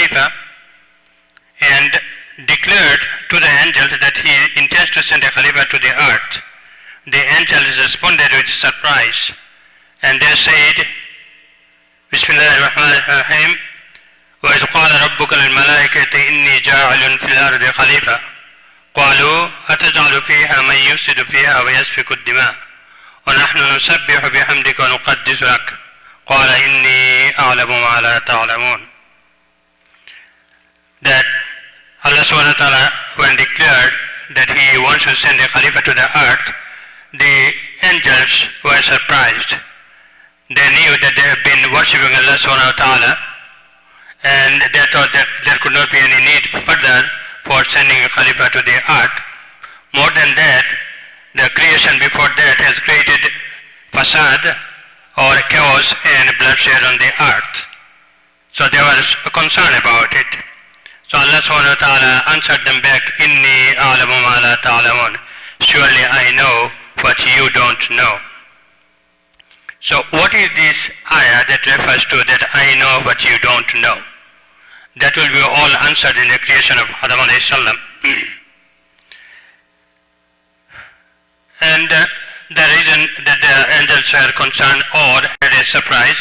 Khalifa and declared to the angels that he intends to send a Khalifa to the earth. The angels responded with surprise and they said, Bismillahirrahmanirrahim, وَإِذْ قَالَ رَبُّكَ لِلْمَلَائِكَةِ إِنِّي جَاعِلٌ فِي الْأَرْضِ خَلِيفَةً قالوا أتجعل فيها من يفسد فيها ويسفك الدماء ونحن نسبح بحمدك ونقدس لك قال إني أعلم ما لا تعلمون. That Allah subhanahu wa ta'ala, when declared that he wants to send a Khalifa to the earth, the angels were surprised. They knew that they have been worshipping Allah subhanahu wa ta'ala and they thought that there could not be any need further for sending a Khalifa to the earth. More than that, the creation before that has created fasad or chaos and bloodshed on the earth. So they were concerned about it. So Allah subhanahu wa ta'ala answered them back, Inni a'lamu ma la ta'lamun. Surely I know what you don't know. So what is this ayah that refers to that I know what you don't know? That will be all answered in the creation of Adam alayhi salam. And the reason that the angels were concerned or had a surprise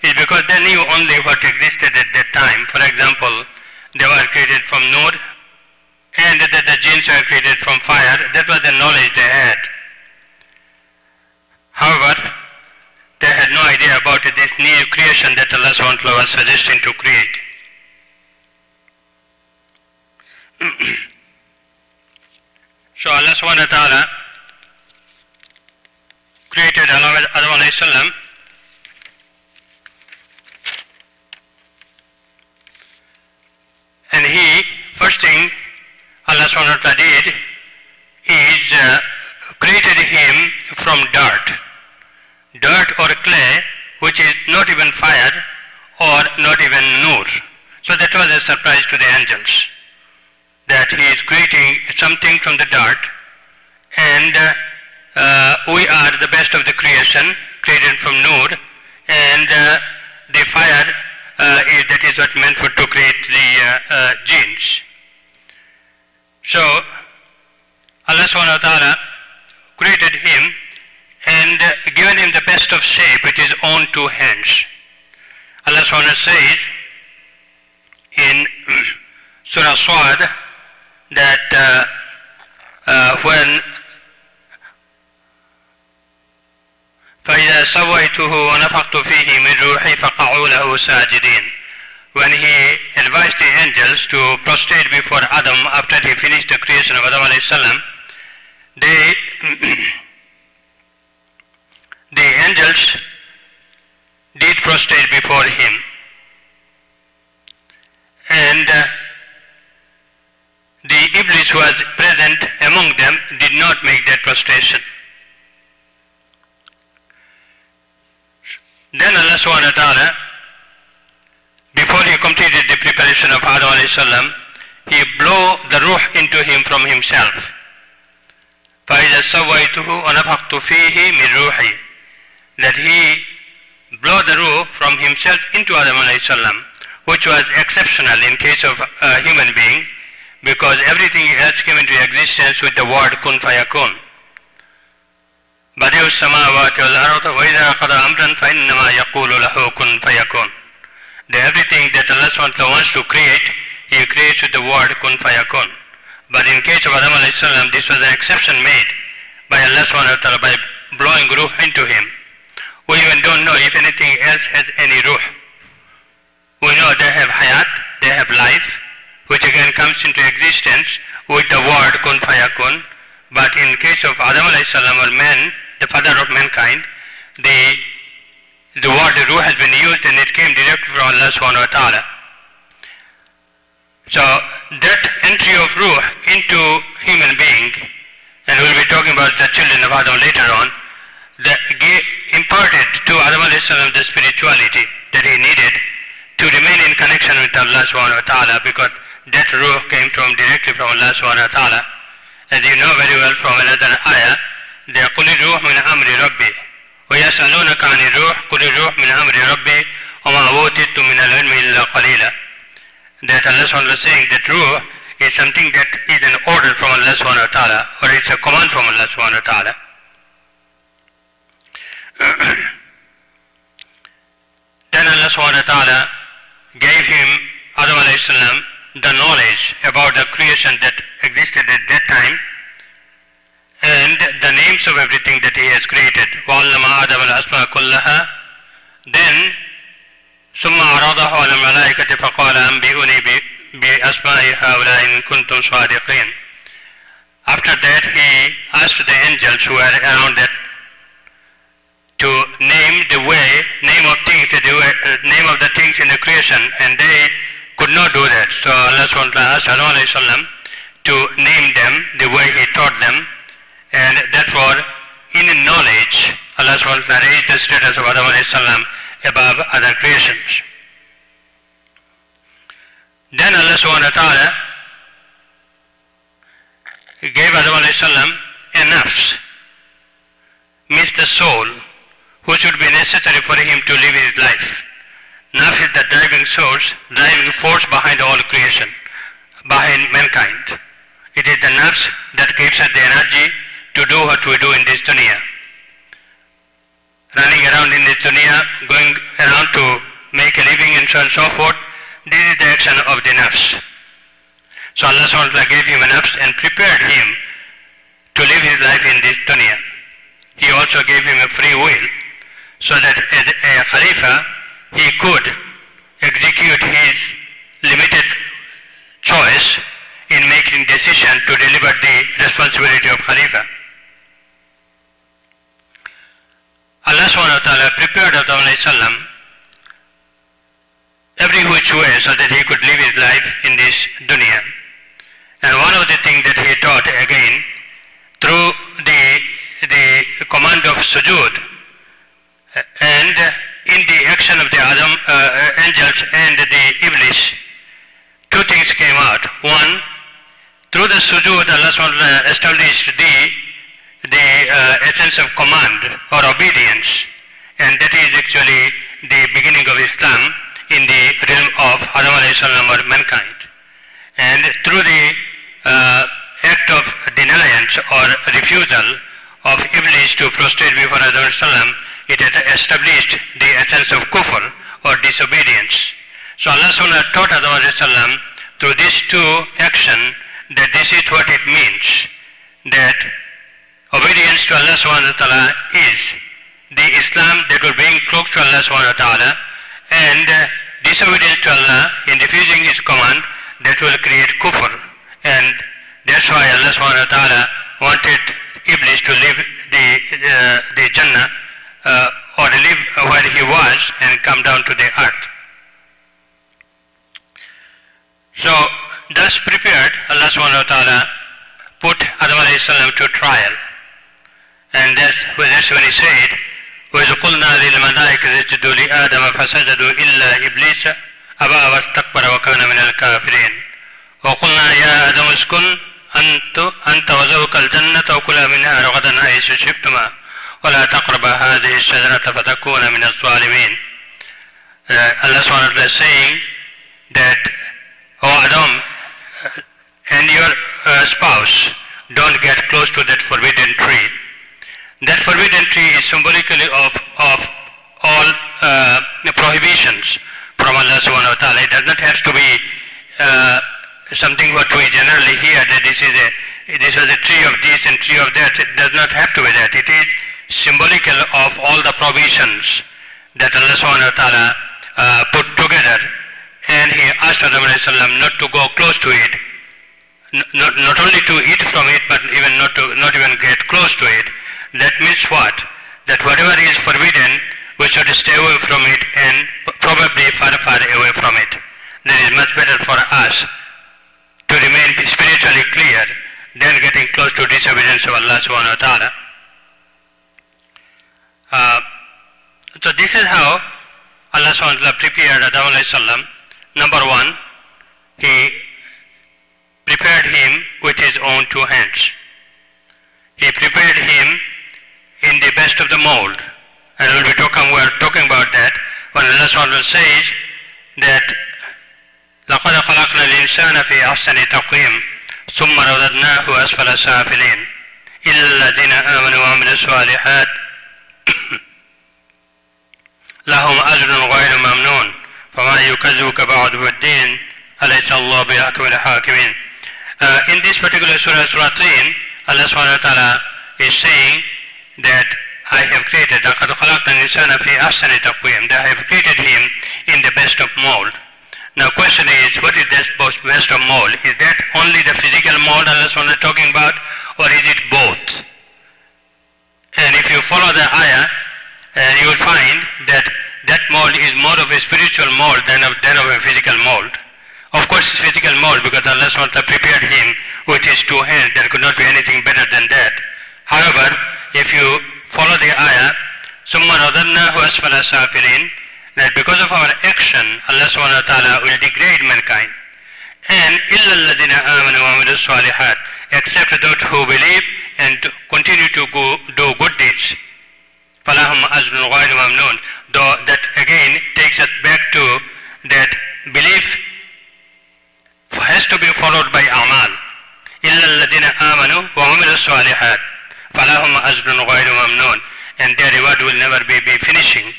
is because they knew only what existed at that time. For example, they were created from nur and that the jinns were created from fire. That was the knowledge they had. However, they had no idea about this new creation that Allah subhanahu wa ta'ala was suggesting to create. So Allah subhanahu wa ta'ala created Adam alayhi salam and first thing Allah subhanahu wa ta'ala did is created him from dirt or clay, which is not even fire or not even nur. So that was a surprise to the angels, that he is creating something from the dirt and we are the best of the creation, created from nur, and the fire that is what meant to create the jinns. So Allah subhanahu wa ta'ala created him and given him the best of shape with his own two hands. Allah subhanahu wa ta'ala says in Surah Swad that when فَإِذَا سَوَّيْتُهُ وَنَفَخْتُ فِيهِ مِنْ رُوحِي فَقَعُوا لَهُ سَاجِدِينَ. When he advised the angels to prostrate before Adam after he finished the creation of Adam alayhi salam, the angels did prostrate before him, and the Iblis who was present among them did not make that prostration. Then Allah subhanahu wa ta'ala, before he completed the preparation of Adam alayhi salam, he blew the ruh into him from himself. فَإِذَا سَوَّيْتُهُ وَنَفَخْتُ فِيهِ مِنْ رُوحِي. That he blew the ruh from himself into Adam alayhi salam, which was exceptional in case of a human being, because everything else came into existence with the word kun fayakun. بديع السماوات والأرض وإذا قضى أمرا فإنما يقول له كن فيكون. Everything that Allah subhanahu wa ta'ala wants to create, He creates with the word kun fayakun. But in case of Adam alayhi salam, this was an exception made by Allah subhanahu wa ta'ala by blowing ruh into him. We even don't know if anything else has any ruh. We know they have hayat, they have life, which again comes into existence with the word kun fayakun. But in case of Adam alayhi salam or man, the father of mankind, the word ruh has been used and it came directly from Allah subhanahu wa ta'ala. So that entry of ruh into human being, and we'll be talking about the children of Adam later on, that imparted to Adam alayhi salam the spirituality that he needed to remain in connection with Allah subhanahu wa ta'ala, because that ruh came directly from Allah subhanahu wa ta'ala. As you know very well from another ayah, they قُلِ الرُّوحُ مِنْ أَمْرِ رَبِّي وَيَسْأَلُونَكَ عَنِ الرُّوحِ قُلِ الرُّوحُ مِنْ أَمْرِ رَبِّي وَمَا أُوتِيتُم مِنَ الْعِلْمِ إِلَّا قَلِيلًا. that Allah subhanahu wa ta'ala is saying that ruh is something that is an order from Allah subhanahu wa ta'ala, or it's a command from Allah subhanahu wa ta'ala. Then Allah subhanahu wa ta'ala gave him, Adam alayhi salam, the knowledge about the creation that existed at that time and the names of everything that he has created. وَعَلَّمَ آدَمَ الْأَسْمَاءَ كُلَّهَا. Then ثُمَّ عَرَضَهُ عَلَى الْمَلَائِكَةِ فَقَالَ أَنْبِئُونِي بِأَسْمَاءِ هَؤُلَاءِ إِن كُنتُمْ صَادِقِينَ. After that he asked the angels who were around that to name the way, name of things, name of the things in the creation, and they could not do that. So Allah subhanahu wa ta'ala asked Adam alayhi salam to name them the way he taught them, and therefore in knowledge Allah subhanahu wa ta'ala raised the status of Adam alayhi salam above other creations. Then Allah subhanahu wa ta'ala gave Adam alayhi salam a nafs, means the soul, which would be necessary for him to live his life. Nafs is the driving source, driving force behind all creation, behind mankind. It is the nafs that gives us the energy to do what we do in this dunya. Running around in this dunya, going around to make a living and so on and so forth, this is the action of the nafs. So Allah subhanahu wa ta'ala gave him a nafs and prepared him to live his life in this dunya. He also gave him a free will, so that as a Khalifa, he could execute his limited choice in making decision to deliver the responsibility of Khalifa. Allah subhanahu wa ta'ala prepared Adam alayhi salam every which way so that he could live his life in this dunya. And one of the things that he taught again through the command of sujood, and in the action of the angels and the Iblis, two things came out. One, through the sujood, Allah subhanahu wa ta'ala established the essence of command or obedience, and that is actually the beginning of Islam in the realm of Adam alayhi salam or mankind. And through the act of denial or refusal of Iblis to prostrate before Adam alayhi salam, it had established the essence of kufr or disobedience. So Allah subhanahu wa ta'ala taught Adam alayhi salam through these two actions that this is what it means, that obedience to Allah subhanahu wa ta'ala is the Islam that will bring close to Allah subhanahu wa ta'ala, and disobedience to Allah in refusing his command, that will create kufr. And that's why Allah subhanahu wa ta'ala wanted Iblis to leave the Jannah or live where he was and come down to the earth. So thus prepared, Allah subhanahu wa ta'ala put Adam alayhi salam to trial. And that's when he said, وَإِذْ قُلْنَا لِلْمَلَائِكَةِ اسْجُدُوا لِآدَمَ فَسَجَدُوا إِلَّا إِبْلِيسَ أَبَى وَاسْتَكْبَرَ وَكَانَ مِنَ الْكَافِرِينَ وَقُلْنَا يَا آدَمُ اسْكُنْ أَنْتَ وَزَوْجُكَ الْجَنَّةَ وَكُلَا مِنْهَا رَغَدًا حَيْثُ شِئْتُمَا وَلَا تَقْرَبَا هَذِهِ الشَّجَرَةَ فَتَكُونَ مِنَ الظَّالِمِينَ. Allah subhanahu wa ta'ala is saying that, O Adam and your spouse, don't get close to that forbidden tree. That forbidden tree is symbolically of all prohibitions from Allah subhanahu wa ta'ala. It does not have to be something what we generally hear, that this is a tree of this and tree of that. It does not have to be that. It is symbolical of all the provisions that Allah subhanahu wa ta'ala put together, and he asked Adam alayhi salam not to go close to it, not only to eat from it, but even not even get close to it. That means what? That whatever is forbidden, we should stay away from it and probably far away from it. That is much better for us to remain spiritually clear than getting close to disobedience of Allah subhanahu wa ta'ala. So this is how Allah subhanahu wa ta'ala prepared Adam alayhi salam. Number one, he prepared him with his own two hands. He prepared him in the best of the mold. And we're talking about that when Allah subhanahu wa ta'ala says that لَقَدْ خَلَقْنَا الإنسان في أحسن تقويم ثم رددناه أسفل سافلين إلا الذين آمنوا وعملوا الصالحات لهم أجر غير ممنون فما يكذبك بعد بالدين أليس الله بأحكم الحاكمين. In this particular surah, Surah 3, Allah subhanahu wa ta'ala is saying that I have created, that I have created him in the best of mold. Now question is, what is that best of mold? Is that only the physical mold Allah subhanahu wa ta'ala is talking about, or is it both? And if you follow the ayah, you will find that that mold is more of a spiritual mold than of a physical mold. Of course it's physical mold because Allah subhanahu wa ta'ala prepared him with his two hands. There could not be anything better than that. However, if you follow the ayah, ثُمَّ رَضَرْنَاهُ أَسْفَلَ سَافِلِينَ, that because of our action, Allah subhanahu wa ta'ala will degrade mankind. And إِلَّا الَّذِينَ آمَنُوا وَعَمِلُوا الصَّالِحَاتِ, except those who believe and continue to do good deeds. فَلَهُمْ أَجْرٌ غَيْرُ مَمْنُونَ. Though that again takes us back to that belief has to be followed by amal. إِلَّا الَّذِينَ آمَنُوا وَعَمِلُوا الصَّالِحَاتِ فَلَهُمْ أَجْرٌ غَيْرُ مَمْنُونَ. And their reward will never be finishing,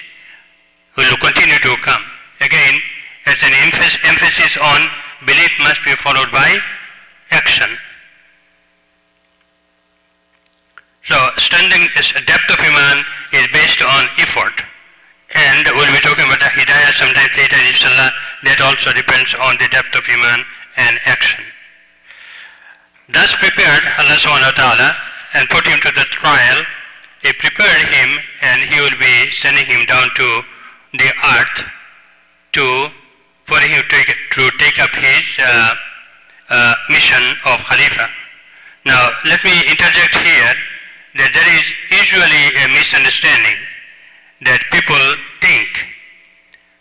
will continue to come. Again, it's an emphasis on belief must be followed by action. So, standing depth of iman is based on effort. And we'll be talking about the hidayah sometime later, inshallah. That also depends on the depth of iman and action. Thus prepared Allah subhanahu wa ta'ala and put him to the trial. He prepared him and he will be sending him down to the earth for him to take up his mission of Khalifa. Now let me interject here that there is usually a misunderstanding that people think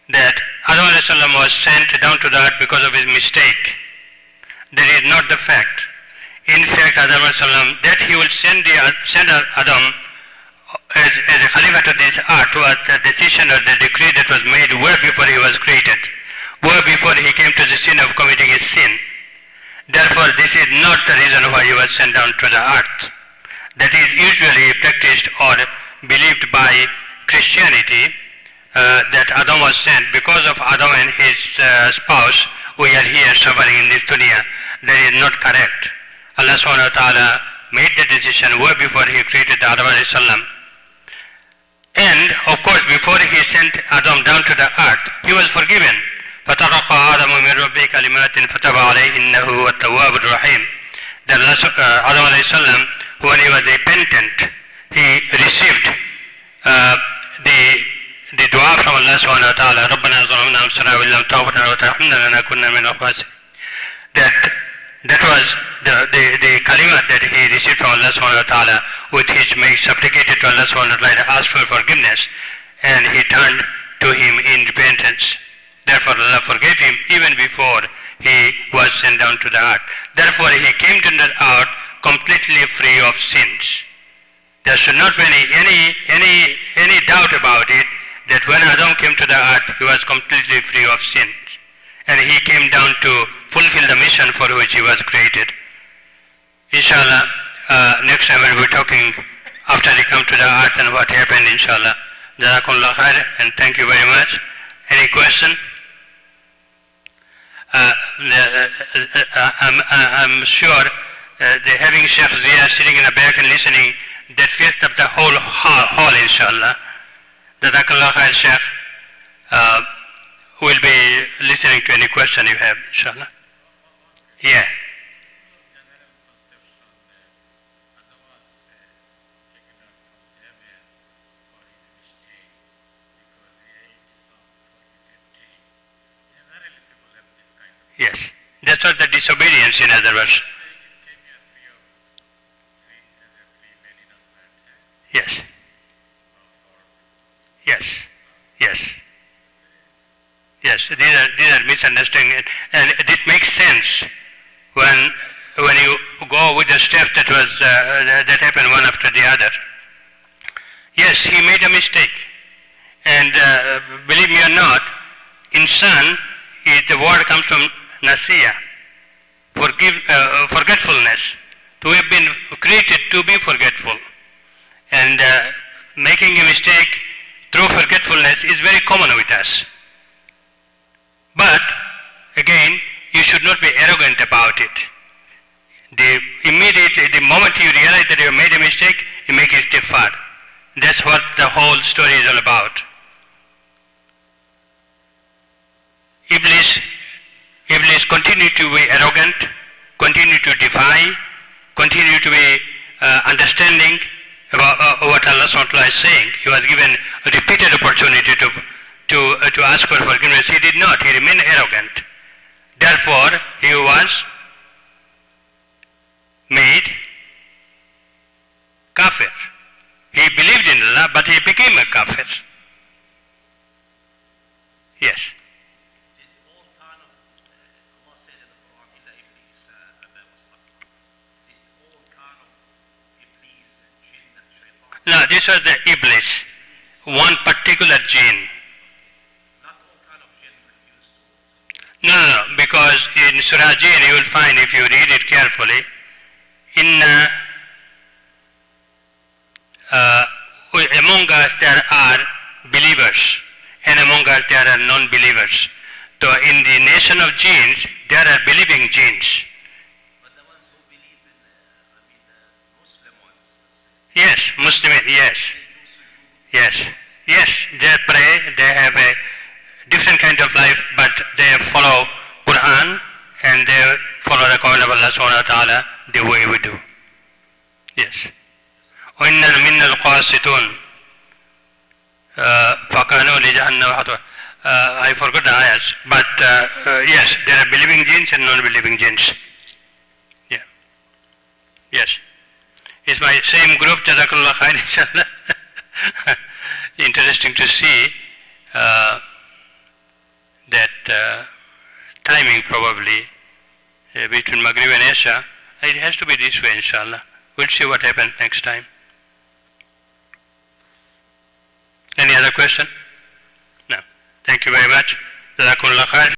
that Adam alayhi salam was sent down to the earth because of his mistake. That is not the fact. In fact, Adam alayhi salam, that he will send Adam as a Khalifa to this earth was the decision or the decree that was made way before he was created, way before he came to the sin of committing a sin. Therefore, this is not the reason why he was sent down to the earth. That is usually practiced or believed by Christianity, that Adam was sent because of Adam and his spouse. We are here suffering in this dunya. That is not correct. Allah subhanahu wa ta'ala made the decision way before he created Adam alayhi salam. And of course, before he sent Adam down to the earth, he was forgiven. فَتَلَقَّى آدَمُ مِنْ رَبِّهِ كَلِمَاتٍ فَتَابَ عَلَيْهِ إِنَّهُ هُوَ التَّوَّابُ الرَّحِيمُ. That Adam alayhi salam, when he was repentant, he received the dua from Allah subhanahu wa ta'ala, رَبَّنَا ظَلَمْنَا أَنفُسَنَا وَإِن لَّمْ تَغْفِرْ لَنَا وَتَرْحَمْنَا لَنَكُونَنَّ مِنَ الْخَاسِرِينَ. That was the kalimat that he received from Allah subhanahu wa ta'ala, with which he supplicated to Allah subhanahu wa ta'ala, asked for forgiveness, and he turned to him in repentance. Therefore Allah forgave him even before he was sent down to the earth. Therefore he came to the earth completely free of sins. There should not be any doubt about it, that when Adam came to the earth, he was completely free of sins. And he came down to fulfill the mission for which he was created. Inshallah, next time we'll be talking after he come to the earth and what happened, inshallah. Jazakumullah khair, and thank you very much. Any question? I'm sure having Sheikh Zia sitting in the back and listening, that fills up the whole hall, inshallah. Jazakumullah khair, Sheikh. We'll be listening to any question you have, inshallah. Yeah. Yes, that's what the disobedience, in other words. Yes. Yes. Yes. Yes, these are misunderstandings, and it makes sense when you go with the steps that happened one after the other. Yes, he made a mistake, and believe me or not, insan, the word comes from nasiya, forgetfulness. We have been created to be forgetful. And making a mistake through forgetfulness is very common with us. But, again, you should not be arrogant about it. The moment you realize that you made a mistake, you make istighfar. That's what the whole story is all about. Iblis continued to be arrogant, continued to defy, continued to be understanding about what Allah SWT is saying. He was given a repeated opportunity to ask for forgiveness. He did not. He remained arrogant. Therefore, he was made kafir. He believed in Allah, but he became a kafir. Yes. No, this was the Iblis, one particular jinn. Not all kind of jinn refused to. No, because in Siraj you will find, if you read it carefully, among us there are believers, and among us there are non-believers. So in the nation of jinns, there are believing jinns. But the ones who believe in the Muslim ones. Yes, Muslim, yes, they pray, they have a different kind of life, but they follow Quran and they follow the command of Allah subhanahu wa ta'ala the way we do. Yes. وَإِنَّ مِنَّ الْقَاسِطُونَ فَكَانُوا لِجَهَنَّمَ حَطَبًا. I forgot the ayahs, but yes, there are believing jinns and non-believing jinns. Yeah. Yes. It's my same group, Jazakallah khair, inshallah. Interesting to see that timing probably between Maghrib and Isha. It has to be this way, inshallah. We'll see what happens next time. Any other question? No. Thank you very much. Jazakallah khair.